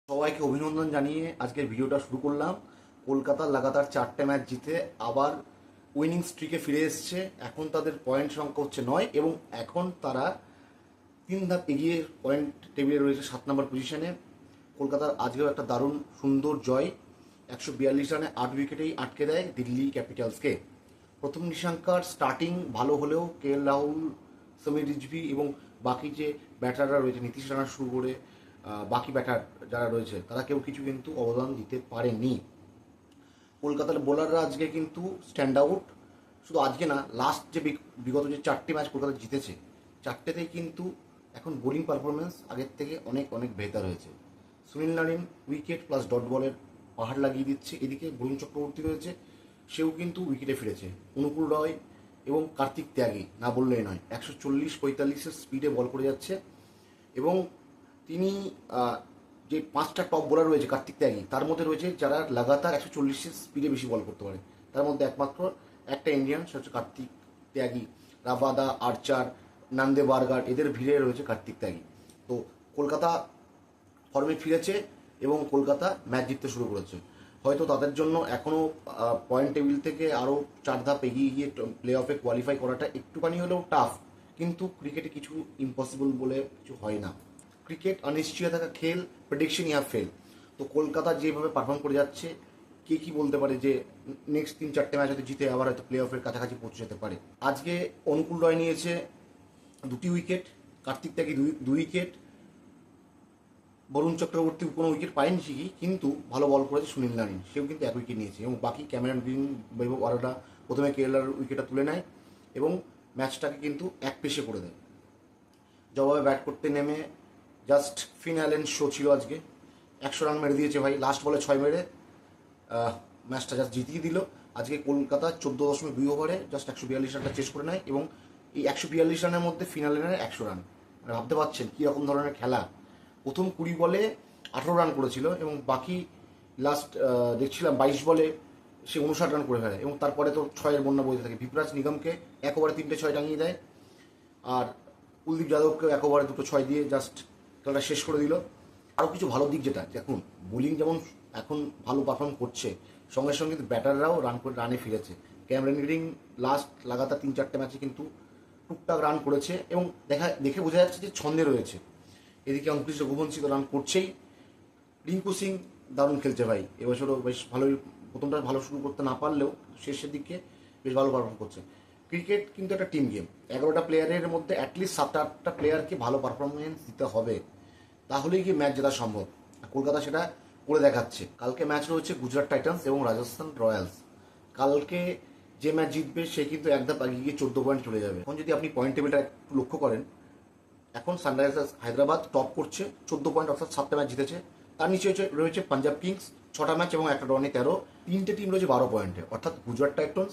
সবাইকে অভিনন্দন জানিয়ে আজকের ভিডিওটা শুরু করলাম। কলকাতা লাগাতার 4টে ম্যাচ জিতে আবার উইনিং স্ট্রিকে ফিরে এসছে। এখন তাদের পয়েন্ট সংখ্যা হচ্ছে 9 এবং এখন তারা 3 ধাপ এগিয়ে পয়েন্ট টেবিলে রয়েছে 7 নম্বর পজিশনে। কলকাতার আজকেও একটা দারুণ সুন্দর জয়, 142 রানে 8 উইকেটেই আটকে দেয় দিল্লি ক্যাপিটালসকে। প্রথম নিশাঙ্কার স্টার্টিং ভালো হলেও কে এল রাহুল, সমীর রিজভি এবং বাকি যে ব্যাটাররা রয়েছে নীতিশ রানা শুরু করে বাকি ব্যাটার যারা রয়েছে তারা কেউ কিছু কিন্তু অবদান দিতে পারেনি। কলকাতার বোলাররা আজকে কিন্তু স্ট্যান্ড আউট। শুধু আজকে না, লাস্ট যে বিগত যে 4টে ম্যাচ কলকাতা জিতেছে, 4টেতেই কিন্তু এখন বোলিং পারফরমেন্স আগের থেকে অনেক অনেক বেহতার হয়েছে। Sunil Narine wicket plus dot বলের পাহাড় লাগিয়ে দিচ্ছে। এদিকে বরুণ চক্রবর্তী রয়েছে, সেও কিন্তু উইকেটে ফিরেছে। অনুকূল রয় এবং কার্তিক ত্যাগী না বললেই নয়, 140-45-এর স্পিডে বল করে যাচ্ছে এবং তিনি যে 5টা টপ বোলার রয়েছে কার্তিক ত্যাগী, তার মধ্যে রয়েছে যারা লাগাতার 140-এর স্পিডে বেশি বল করতে পারে। তার মধ্যে একমাত্র একটা ইন্ডিয়ান, সেটা হচ্ছে কার্তিক ত্যাগী। রাবাদা, আর্চার, নান্দে বার্গার, এদের ভিড়ে রয়েছে কার্তিক ত্যাগী। তো কলকাতা ফর্মে ফিরেছে এবং কলকাতা ম্যাচ জিততে শুরু করেছে। হয়তো তাদের জন্য এখনও পয়েন্ট টেবিল থেকে আরও 4 ধাপ এগিয়ে গিয়ে প্লে অফে কোয়ালিফাই করাটা একটুখানি হলেও টাফ, কিন্তু ক্রিকেটে কিছু ইম্পসিবল বলে কিছু হয় না। ক্রিকেট অনিশ্চয় থাকা খেল, প্রেডিকশন ইয়া ফেল। তো কলকাতা যেভাবে পারফর্ম করে যাচ্ছে, কে কি বলতে পারে যে নেক্সট 3-4টে ম্যাচ হয়তো জিতে আবার হয়তো প্লে অফের কাছাকাছি পৌঁছে যেতে পারে। আজকে অনুকূল রয় নিয়েছে 2টি উইকেট, কার্তিক ত্যাগী 2 উইকেট, বরুণ চক্রবর্তী কোনো উইকেট পায়নি ঠিকই, কিন্তু ভালো বল করেছে সুনীল নারিন, সেও কিন্তু 1 উইকেট নিয়েছে। এবং বাকি ক্যামেরন গ্রিন, বৈভব আরোরা প্রথমে কেএলআর উইকেটটা তুলে নেয় এবং ম্যাচটাকে কিন্তু এক পেশে করে দেয়। জবাবে ব্যাট করতে নেমে জাস্ট ফিনাল এন্ড শো ছিল আজকে। 100 রান মেরে দিয়েছে ভাই, লাস্ট বলে 6 মেরে ম্যাচটা জাস্ট জিতিয়ে দিল। আজকে কলকাতা 14.2 ওভারে জাস্ট 142 রানটা চেস করে নেয় এবং এই 142 রানের মধ্যে ফিনালে নেয় 100 রান। মানে ভাবতে পারছেন কী রকম ধরনের খেলা। প্রথম 20 বলে 18 রান করেছিল এবং বাকি লাস্ট দেখছিলাম 22 বলে সে 59 রান করে ফেলে এবং তারপরে তো 6-এর বন্যা বইতে থাকে। ভিপরাজ নিগমকে 1 ওভারে 3টে 6 টাঙিয়ে দেয় আর কুলদীপ যাদবকে 1 ওভারে 2টো 6 দিয়ে জাস্ট খেলাটা শেষ করে দিল। আরও কিছু ভালো দিক যেটা, দেখুন বোলিং যেমন এখন ভালো পারফর্ম করছে, সঙ্গে সঙ্গে কিন্তু ব্যাটাররাও রানে ফিরেছে। ক্যামেরন গ্রিন লাস্ট লাগাতার 3-4টে ম্যাচে কিন্তু টুকটাক রান করেছে এবং দেখে বোঝা যাচ্ছে যে ছন্দে রয়েছে। এদিকে অঙ্কুশ রঘুবংশী তো রান করছেই। রিঙ্কু সিং দারুণ খেলছে ভাই, এবছরও বেশ ভালোই, প্রথমটা ভালো শুরু করতে না পারলেও শেষের দিকে বেশ ভালো পারফর্ম করছে। ক্রিকেট কিন্তু একটা টিম গেম, 11টা প্লেয়ারের মধ্যে অ্যাটলিস্ট 7-8টা প্লেয়ারকে ভালো পারফরমেন্স দিতে হবে, তাহলেই কি ম্যাচ জেতা সম্ভব। কলকাতা সেটা করে দেখাচ্ছে। কালকে ম্যাচ রয়েছে গুজরাট টাইটান্স এবং রাজস্থান রয়্যালস। কালকে যে ম্যাচ জিতবে সে কিন্তু এক ধাপ এগিয়ে গিয়ে 14 পয়েন্ট চলে যাবে। এখন যদি আপনি পয়েন্ট টেবিলটা একটু লক্ষ্য করেন, এখন সানরাইজার্স হায়দ্রাবাদ টপ করছে 14 পয়েন্ট, অর্থাৎ 7টে ম্যাচ জিতেছে। তার নিচে রয়েছে পাঞ্জাব কিংস 6টা ম্যাচ এবং 1টা ড্রয়ে 13। 3টে টিম রয়েছে 12 পয়েন্টে, অর্থাৎ গুজরাট টাইটান্স,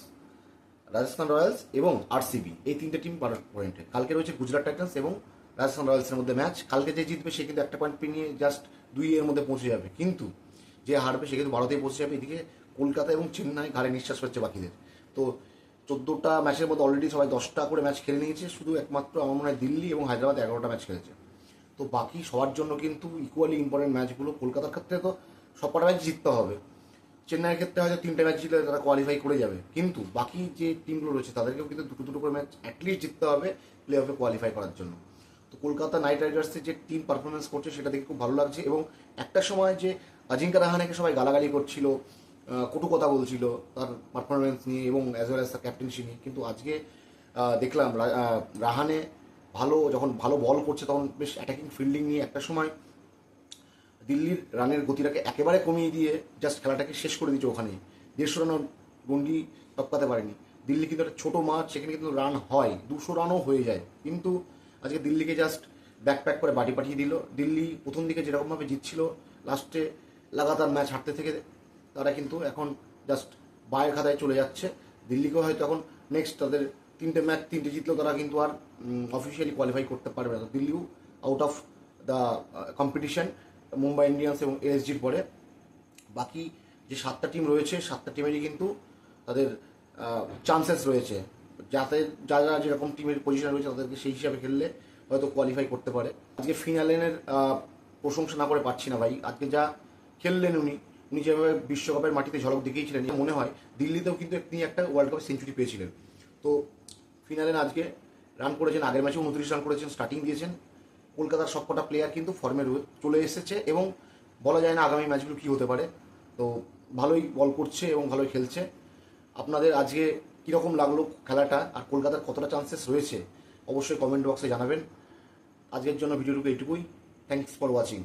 রাজস্থান রয়্যালস এবং আরসিবি, এই 3টে টিম 12 পয়েন্টে। কালকে রয়েছে গুজরাট টাইটান্স এবং রাজস্থান রয়্যালসের মধ্যে ম্যাচ। কালকে যে জিতবে সে কিন্তু 1টা পয়েন্ট পেরিয়ে জাস্ট 2-এর মধ্যে পৌঁছে যাবে, কিন্তু যে হারবে সে কিন্তু 12তেই পৌঁছে যাবে। এদিকে কলকাতা এবং চেন্নাই ঘাড়ে নিঃশ্বাস হচ্ছে বাকিদের। তো 14টা ম্যাচের মধ্যে অলরেডি সবাই 10টা করে ম্যাচ খেলে নিয়েছে, শুধু একমাত্র আমার মনে হয় দিল্লি এবং হায়দ্রাবাদ 11টা ম্যাচ খেলেছে। তো বাকি সবার জন্য কিন্তু ইকুয়ালি ইম্পর্টেন্ট ম্যাচগুলো। কলকাতার ক্ষেত্রে তো সবকটা ম্যাচ জিততে হবে, চেন্নাইয়ের ক্ষেত্রে হয়তো 3টে ম্যাচ জিতলে তারা কোয়ালিফাই করে যাবে, কিন্তু বাকি যে টিমগুলো রয়েছে তাদেরকেও কিন্তু দুটো দুটো করে ম্যাচ অ্যাটলিস্ট জিততে হবে প্লে অফে কোয়ালিফাই করার জন্য। তো কলকাতা নাইট রাইডার্সের যে টিম পারফরমেন্স করছে সেটা দেখে খুব ভালো লাগছে। এবং একটা সময় যে অজিঙ্কা রাহানেকে সবাই গালাগালি করছিল, কটু কথা বলছিল তার পারফরমেন্স নিয়ে এবং অ্যাজ ওয়েল অ্যাজ তার ক্যাপ্টেন্সি নিয়ে, কিন্তু আজকে দেখলাম রাহানে যখন ভালো বল করছে তখন বেশ অ্যাটাকিং ফিল্ডিং নিয়ে একটা সময় দিল্লির রানের গতিটাকে একেবারে কমিয়ে দিয়ে জাস্ট খেলাটাকে শেষ করে দিচ্ছে। ওখানে 150 রানও গন্ডি টপকাতে পারেনি দিল্লি, কিন্তু একটা ছোটো মাঠ, সেখানে কিন্তু রান হয়, 200 রানও হয়ে যায়, কিন্তু আজকে দিল্লিকে জাস্ট ব্যাকপ্যাক করে বাড়ি পাঠিয়ে দিল। দিল্লি প্রথম দিকে যেরকমভাবে জিতছিল, লাস্টে লাগাতার ম্যাচ হারতে থেকে তারা কিন্তু এখন জাস্ট বায়ের খাতায় চলে যাচ্ছে। দিল্লিকেও হয়তো এখন নেক্সট তাদের 3টে ম্যাচ 3টে জিতলেও তারা কিন্তু আর অফিসিয়ালি কোয়ালিফাই করতে পারবে না। দিল্লিও out of the competition Mumbai Indians এবং এএসজির পরে। বাকি যে 7টা টিম রয়েছে 7টা টিমেরই কিন্তু তাদের চান্সেস রয়েছে, যাতে যারা যেরকম টিমের পজিশনে রয়েছে তাদেরকে সেই হিসাবে খেললে হয়তো কোয়ালিফাই করতে পারে। আজকে ফিনালের প্রশংসা না করে পাচ্ছি না ভাই। আজকে যা খেললেন উনি উনি যেভাবে বিশ্বকাপের মাটিতে ঝলক দেখিয়েছিলেন, মনে হয় দিল্লিতেও কিন্তু তিনি একটা ওয়ার্ল্ড কাপে সেঞ্চুরি পেয়েছিলেন। তো ফিনালে আজকে রান করেছেন, আগের ম্যাচে 29 রান করেছেন, স্টার্টিং দিয়েছেন। কলকাতার সবকটা প্লেয়ার কিন্তু ফর্মে চলে এসেছে এবং বলা যায় না আগামী ম্যাচগুলো কী হতে পারে। তো ভালোই বল করছে এবং ভালোই খেলছে। আপনাদের আজকে কীরকম লাগলো খেলাটা, আর কলকাতার কতটা চান্সেস রয়েছে অবশ্যই কমেন্ট বক্সে জানাবেন। আজকের জন্য ভিডিওটুকু এইটুকুই। Thanks for watching.